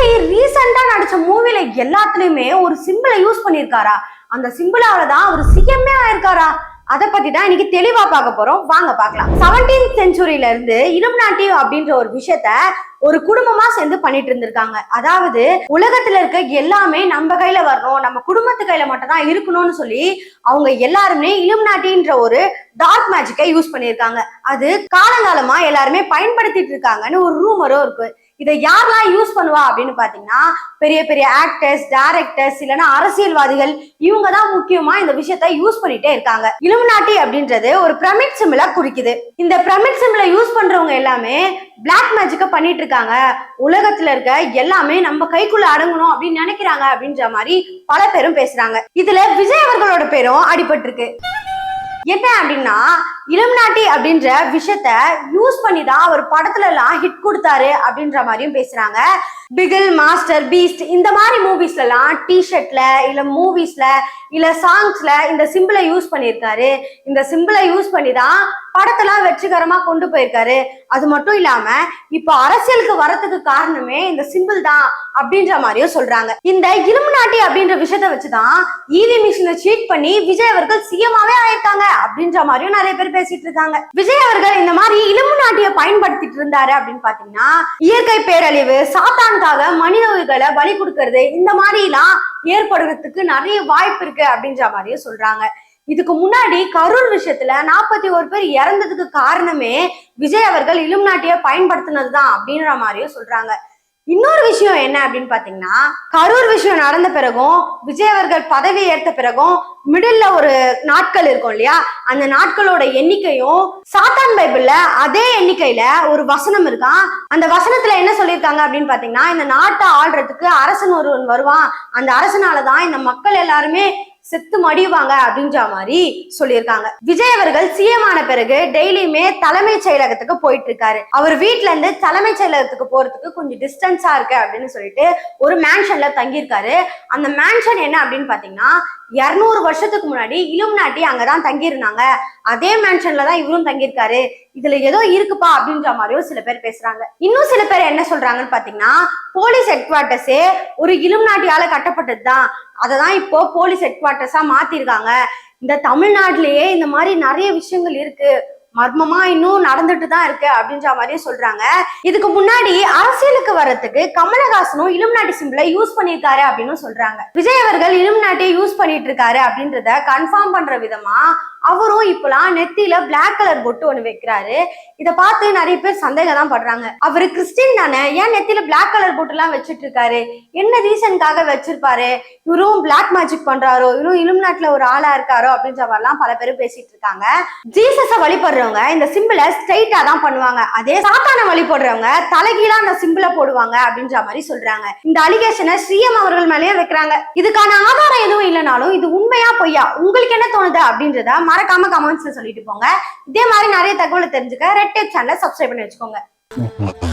விஜய் ரீசெண்டா நடிச்ச மூவில எல்லாத்துலயுமே ஒரு சிம்பிளை யூஸ் பண்ணிருக்காரா? அந்த சிம்பிளாலதான் அவர் சிஎம்ஏ ஆயிருக்காரா? அதை பத்தி தான் இன்னைக்கு தெளிவா பார்க்க போறோம். வாங்க பார்க்கலாம். 17th செஞ்சுரியில இருந்து இலுமினாட்டி அப்படின்ற ஒரு விஷயத்த ஒரு குடும்பமா சேர்ந்து பண்ணிட்டு இருந்திருக்காங்க. அதாவது உலகத்துல இருக்க எல்லாமே நம்ம கையில வரணும், நம்ம குடும்பத்து கையில மட்டும் தான் இருக்கணும்னு சொல்லி அவங்க எல்லாருமே இலுமினாட்டின்ற ஒரு டார்க் மேஜிக்கை யூஸ் பண்ணியிருக்காங்க. அது காலங்காலமா எல்லாருமே பயன்படுத்திட்டு இருக்காங்கன்னு ஒரு ரூமரும் இருக்கு. இதை யாரெல்லாம் யூஸ் பண்ணுவா அப்படின்னு பாத்தீங்கன்னா, பெரிய பெரிய ஆக்டர்ஸ், டைரக்டர்ஸ், இல்லைன்னா அரசியல்வாதிகள், இவங்க தான் முக்கியமா இந்த விஷயத்த யூஸ் பண்ணிட்டே இருக்காங்க. இலுமினாட்டி அப்படின்றது ஒரு பிரமிட் சிம்பிளை குறிக்குது. இந்த பிரமிட் சிம்பிளை யூஸ் பண்றவங்க எல்லாமே பிளாக் மேஜிக்க பண்ணிட்டு இருக்காங்க. உலகத்துல இருக்க எல்லாமே நம்ம கைக்குள்ள அடங்கணும் அப்படின்னு நினைக்கிறாங்க அப்படின்ற மாதிரி பல பேரும் பேசுறாங்க. இதுல விஜய் அவர்களோட பேரும் அடிபட்டு இருக்கு. என்ன அப்படின்னா, இலுமினாட்டி அப்படின்ற விஷயத்த யூஸ் பண்ணி தான் அவர் படத்துல எல்லாம் ஹிட் கொடுத்தாரு அப்படின்ற மாதிரியும் பேசுறாங்க. பிகில், மாஸ்டர், பீஸ்ட் இந்த மாதிரி மூவிஸ்ல எல்லாம் டிஷர்ட்ல இல்ல மூவிஸ்ல இல்ல சாங்ஸ்ல இந்த சிம்பிளை யூஸ் பண்ணியிருக்காரு. இந்த சிம்பிளை யூஸ் பண்ணி தான் படத்தெல்லாம் வெற்றிகரமா கொண்டு போயிருக்காரு. அது மட்டும் இல்லாம இப்ப அரசியலுக்கு வரதுக்கு காரணமே இந்த சிம்பிள் தான் அப்படின்ற மாதிரியும் சொல்றாங்க. இந்த இலுமினாட்டி அப்படின்ற விஷயத்த வச்சுதான் ஈவி மிஷினை சீட் பண்ணி விஜய் அவர்கள் சிஎம்மாவே ஆயிருக்காங்க அப்படின்ற மாதிரியும் நிறைய பேர் பேசிட்டு இருக்காங்க. விஜய் அவர்கள் இந்த மாதிரி இலுமினாட்டிய பயன்படுத்திட்டு இருந்தாரு அப்படின்னு பாத்தீங்கன்னா, இயற்கை பேரழிவு, சாத்தான்காக மனித உயிர்களை பலி கொடுக்கறது, இந்த மாதிரி எல்லாம் ஏற்படுறதுக்கு நிறைய வாய்ப்பு இருக்கு அப்படின்ற மாதிரியும் சொல்றாங்க. இதுக்கு முன்னாடி கரூர் விஷயத்துல 41 பேர் இறந்ததுக்கு காரணமே விஜய் அவர்கள் இலுமினாட்டிய பயன்படுத்தினதுதான் அப்படின்ற மாதிரியும் சொல்றாங்க. இன்னொரு விஷயம் என்ன அப்படின்னு பாத்தீங்கன்னா, கரூர் விஷயம் நடந்த பிறகும் விஜய் அவர்கள் பதவி ஏற்ற பிறகும் மிடில்ல ஒரு நாட்கள் இருக்கும் இல்லையா, அந்த நாட்களோட எண்ணிக்கையும் சாத்தான் பைபிள்ல அதே எண்ணிக்கையில ஒரு வசனம் இருக்கான். அந்த வசனத்துல என்ன சொல்லியிருக்காங்க அப்படின்னு பாத்தீங்கன்னா, இந்த நாட்டை ஆள்றதுக்கு அரசன் ஒருவன் வருவான், அந்த அரசனாலதான் இந்த மக்கள் எல்லாருமே செத்து மடிவாங்க அப்படின்ற மாதிரி சொல்லியிருக்காங்க. விஜய் அவர்கள் சிஎம் ஆன பிறகு டெய்லியுமே தலைமைச் செயலகத்துக்கு போயிட்டு இருக்காரு. அவர் வீட்டுல இருந்து தலைமைச் செயலகத்துக்கு போறதுக்கு கொஞ்சம் டிஸ்டன்ஸா இருக்கு அப்படின்னு சொல்லிட்டு ஒரு மேன்ஷன்ல தங்கியிருக்காரு. அந்த மேன்ஷன் என்ன அப்படின்னு பாத்தீங்கன்னா, 200 வருஷத்துக்கு முன்னாடி இலுமினாட்டி அங்கதான் தங்கியிருந்தாங்க. அதே மேன்ஷன்ல தான் இவரும் தங்கியிருக்காரு. இதுல ஏதோ இருக்குப்பா அப்படின்ற மாதிரியும் சில பேர் பேசுறாங்க. இன்னும் சில பேர் என்ன சொல்றாங்கன்னு பாத்தீங்கன்னா, போலீஸ் ஹெட் குவார்ட்டர்ஸே ஒரு இலுமினாட்டியால கட்டப்பட்டதுதான், அததான் இப்போ போலீஸ் ஹெட் குவார்ட்டர்ஸா மாத்திருக்காங்க. இந்த தமிழ்நாட்டிலேயே இந்த மாதிரி நிறைய விஷயங்கள் இருக்கு, மர்மமா இன்னும் நடந்துட்டு தான் இருக்கு அப்படின்ற மாதிரி சொல்றாங்க. இதுக்கு முன்னாடி அரசியலுக்கு வர்றதுக்கு கமலஹாசனும் இலுமினாட்டி சிம்பிளை யூஸ் பண்ணிருக்காரு அப்படின்னு சொல்றாங்க. விஜய் அவர்கள் இலுமினாட்டியை யூஸ் பண்ணிட்டு இருக்காரு அப்படின்றத கன்ஃபார்ம் பண்ற விதமா அவரும் இப்பெல்லாம் நெத்தியில பிளாக் கலர் பொட்டு ஒண்ணு வைக்கிறாரு. இதை பார்த்து நிறைய பேர் சந்தேகம் தான் படுறாங்க. அவரு கிறிஸ்டின் தானே, ஏன் நெத்தியில பிளாக் கலர் பொட்டு எல்லாம் வச்சுட்டு இருக்காரு? என்ன ரீசனுக்காக வச்சிருப்பாரு? இவரும் பிளாக் மேஜிக் பண்றாரோ, இவரும் இலுமினாட்டில ஒரு ஆளா இருக்காரோ அப்படின்ற மாதிரிலாம் பல பேரும் பேசிட்டு இருக்காங்க. ஜீசஸ வழிபடுறவங்க இந்த சிம்பிளை ஸ்ட்ரைட்டா தான் பண்ணுவாங்க. அதே சாத்தான வழிபடுறவங்க தலைகீழா அந்த சிம்பிளை போடுவாங்க அப்படின்ற மாதிரி சொல்றாங்க. இந்த அலிகேஷனை சிஎம் அவர்கள் மேலேயே வைக்கிறாங்க. இதுக்கான ஆதாரம் எதுவும் இல்லைனாலும் இது உண்மையா பொய்யா உங்களுக்கு என்ன தோணுது அப்படின்றத மறக்காம கமெண்ட்ஸ்ல சொல்லிட்டு போங்க. இதே மாதிரி நிறைய தகவலை தெரிஞ்சுக்க ரெட் டேப் சேனலை சப்ஸ்கிரைப் பண்ணி வச்சுக்கோங்க.